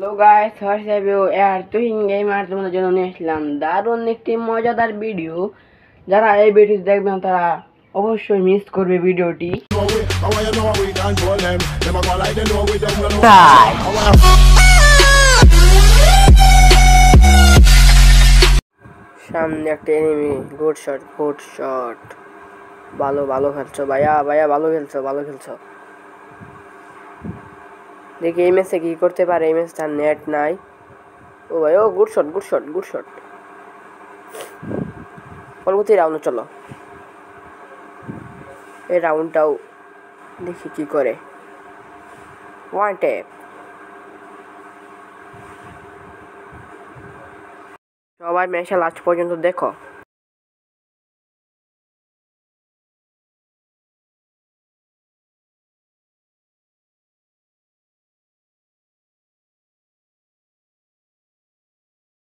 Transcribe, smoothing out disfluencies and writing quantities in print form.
Hello guys, WhatsApp এর Tuhin gamer তোমাদের জন্য নিয়ে আসলাম দারুণ একটি মজাদার ভিডিও। যারা এই ভিডিও দেখবেন তারা অবশ্যই মিস করবে ভিডিওটি। সামনে একটা এনিমি, গুড শট। ভালো খেলছো ভাইয়া, ভালো খেলছো। দেখি এই ম্যাচে কি করতে পারে। এই ম্যাচটা নেট নাই। ও ভাই, ও গুড শট। পরবর্তী রাউন্ডে চলো। এই রাউন্ডটাও দেখি কি করে। One tap. সবাই ম্যাচে লাস্ট পর্যন্ত দেখো।